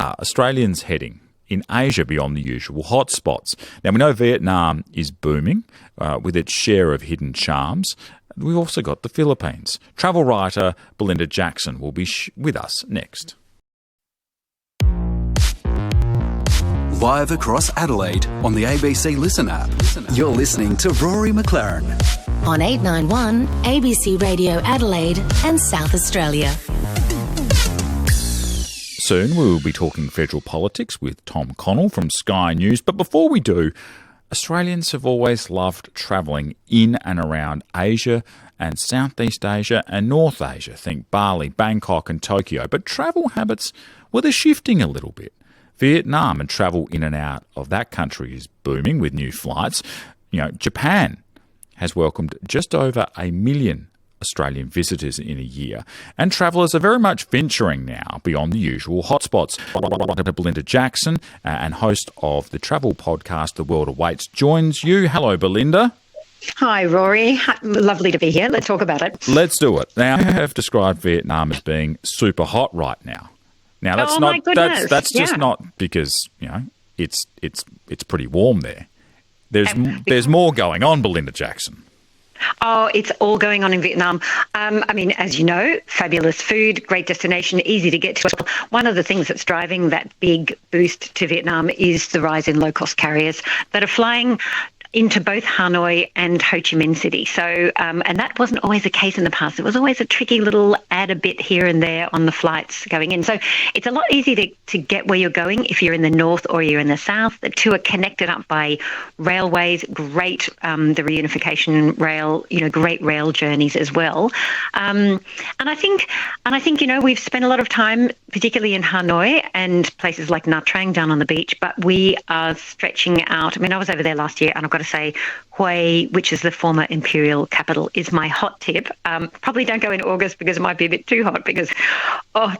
are Australians heading in Asia beyond the usual hotspots? Now, we know Vietnam is booming with its share of hidden charms. We've also got the Philippines. Travel writer Belinda Jackson will be with us next. Live across Adelaide on the ABC Listen app. You're listening to Rory McClaren on 891 ABC Radio Adelaide and South Australia. Soon we will be talking federal politics with Tom Connell from Sky News. But before we do, Australians have always loved travelling in and around Asia and Southeast Asia and North Asia. Think Bali, Bangkok and Tokyo. But travel habits, well, they're shifting a little bit. Vietnam and travel in and out of that country is booming with new flights. Japan has welcomed just over 1 million Australian visitors in a year, and travellers are very much venturing now beyond the usual hotspots. Belinda Jackson, and host of the travel podcast The World Awaits, joins you. Hello, Belinda. Hi, Rory. Lovely to be here. Let's talk about it. Let's do it. Now, you have described Vietnam as being super hot right now. Now, that's my goodness. That's just not because it's pretty warm there. There's more going on, Belinda Jackson. Oh, it's all going on in Vietnam. As you know, fabulous food, great destination, easy to get to. One of the things that's driving that big boost to Vietnam is the rise in low-cost carriers that are flying into both Hanoi and Ho Chi Minh City. So, and that wasn't always the case in the past. It was always a tricky little add a bit here and there on the flights going in. So it's a lot easier to get where you're going if you're in the north or you're in the south. The two are connected up by railways, great, the reunification rail, great rail journeys as well. And I think, we've spent a lot of time, particularly in Hanoi and places like Nha Trang down on the beach, but we are stretching out. I was over there last year and I've got to say Hue, which is the former imperial capital, is my hot tip. Probably don't go in August because it might be a bit too hot because,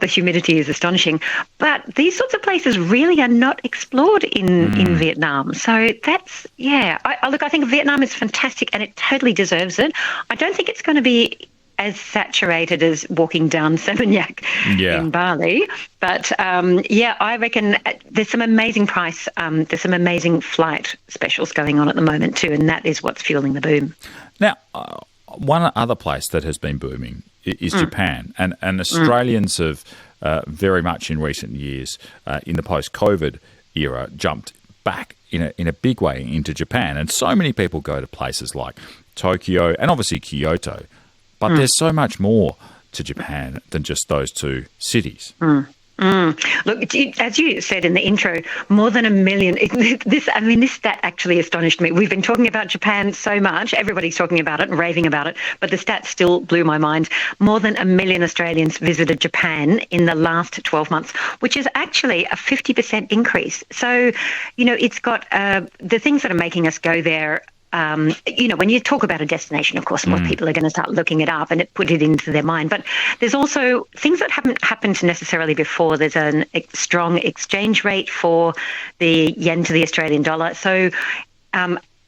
the humidity is astonishing. But these sorts of places really are not explored in Vietnam. So that's, I think Vietnam is fantastic and it totally deserves it. I don't think it's going to be as saturated as walking down Seminyak in Bali. But, I reckon there's some amazing there's some amazing flight specials going on at the moment too, and that is what's fueling the boom. Now, one other place that has been booming is Japan, and Australians have very much in recent years, in the post-COVID era, jumped back in a big way into Japan. And so many people go to places like Tokyo and obviously Kyoto. But there's so much more to Japan than just those two cities. Look, as you said in the intro, more than 1 million. This stat actually astonished me. We've been talking about Japan so much. Everybody's talking about it and raving about it. But the stat still blew my mind. More than 1 million Australians visited Japan in the last 12 months, which is actually a 50% increase. So, it's got the things that are making us go there. When you talk about a destination, of course, more people are going to start looking it up and put it into their mind. But there's also things that haven't happened necessarily before. There's a strong exchange rate for the yen to the Australian dollar. So,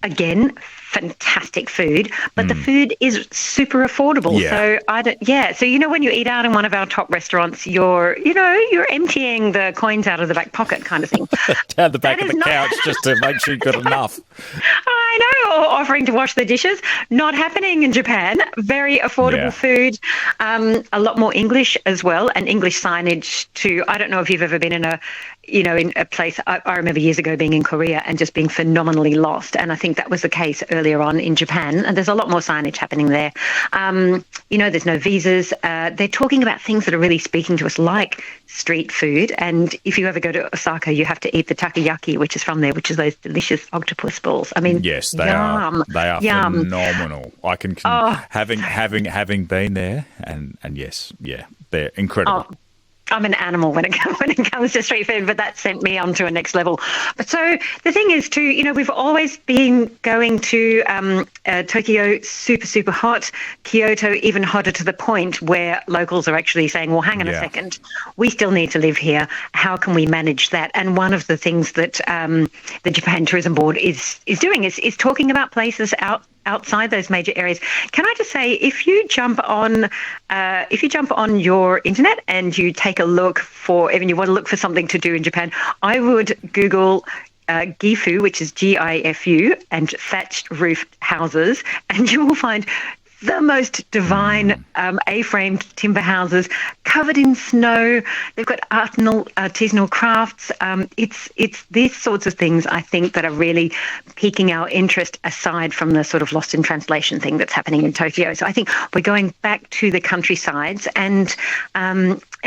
again, fantastic food, but the food is super affordable. Yeah. So when you eat out in one of our top restaurants, you're emptying the coins out of the back pocket kind of thing. Down the back of the couch just to make sure you've got enough. I know, or offering to wash the dishes. Not happening in Japan. Very affordable food. A lot more English as well, and English signage too. I don't know if you've ever been in a place. I remember years ago being in Korea and just being phenomenally lost, and I think that was the case earlier on in Japan, and there's a lot more signage happening there. There's no visas. They're talking about things that are really speaking to us, like street food, and if you ever go to Osaka, you have to eat the takoyaki, which is from there, which is those delicious octopus balls. Yes, they are. They are phenomenal. I can having been there, and yes, they're incredible. I'm an animal when it comes to street food, but that sent me on to a next level. But so the thing is too, we've always been going to Tokyo, super, super hot, Kyoto even hotter, to the point where locals are actually saying, well, hang on a second, we still need to live here. How can we manage that? And one of the things that the Japan Tourism Board is doing is talking about places outside those major areas. Can I just say, if you jump on your internet and you take a look and you want to look for something to do in Japan, I would Google Gifu, which is Gifu, and thatched roof houses, and you will find the most divine A-framed timber houses covered in snow. They've got artisanal crafts. It's these sorts of things, I think, that are really piquing our interest, aside from the sort of lost in translation thing that's happening in Tokyo. So I think we're going back to the countrysides, and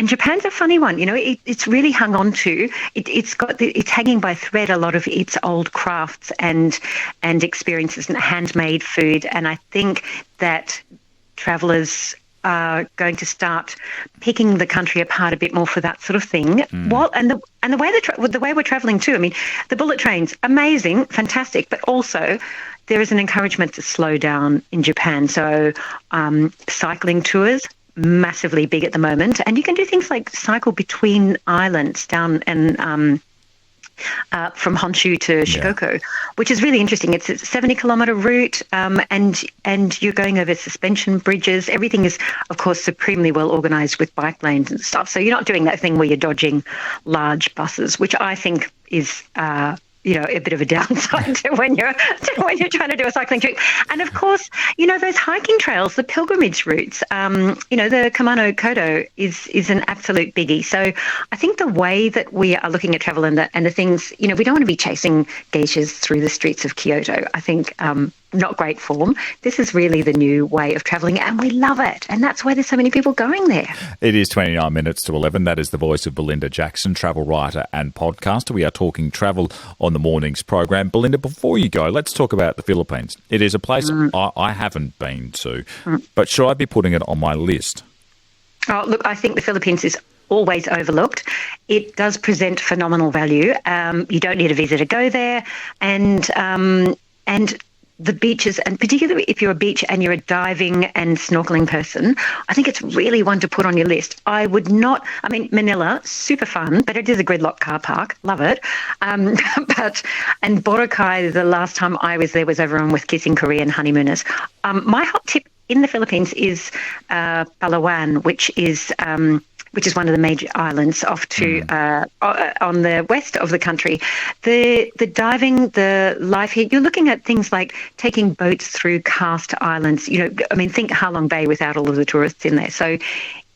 Japan's a funny one. You know, it's really hung on to. It's hanging by thread a lot of its old crafts and experiences and handmade food, and I think that travellers are going to start picking the country apart a bit more for that sort of thing. And the way we're travelling too. I mean, the bullet trains, amazing, fantastic, but also there is an encouragement to slow down in Japan. So cycling tours, massively big at the moment, and you can do things like cycle between islands down and from Honshu to Shikoku, which is really interesting. It's a 70-kilometre route, and you're going over suspension bridges. Everything is, of course, supremely well organised with bike lanes and stuff. So you're not doing that thing where you're dodging large buses, which I think is a bit of a downside to when you're trying to do a cycling trip. And of course, those hiking trails, the pilgrimage routes, the Kamano Kodo is an absolute biggie. So I think the way that we are looking at travel and the things, we don't want to be chasing geishas through the streets of Kyoto. I think not great form. This is really the new way of travelling, and we love it. And that's why there's so many people going there. It is 29 minutes to 11. That is the voice of Belinda Jackson, travel writer and podcaster. We are talking travel on the morning's program. Belinda, before you go, let's talk about the Philippines. It is a place I haven't been to, but should I be putting it on my list? Oh, look, I think the Philippines is always overlooked. It does present phenomenal value. You don't need a visa to go there, and the beaches, and particularly if you're a beach and you're a diving and snorkeling person, I think it's really one to put on your list. Manila, super fun, but it is a gridlock car park. Love it. And Boracay, the last time I was there was everyone with kissing Korean honeymooners. My hot tip in the Philippines is Palawan, which is one of the major islands off to on the west of the country. The diving, the life here, you're looking at things like taking boats through karst islands. Think Halong Bay without all of the tourists in there. So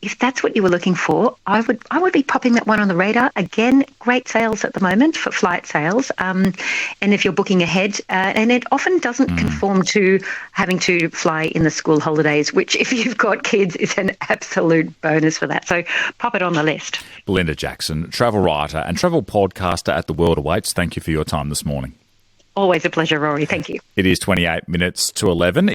if that's what you were looking for, I would be popping that one on the radar. Again, great sales at the moment for flight sales. And if you're booking ahead, and it often doesn't conform to having to fly in the school holidays, which if you've got kids is an absolute bonus for that. So pop it on the list. Belinda Jackson, travel writer and travel podcaster at The World Awaits. Thank you for your time this morning. Always a pleasure, Rory. Thank you. It is 28 minutes to 11.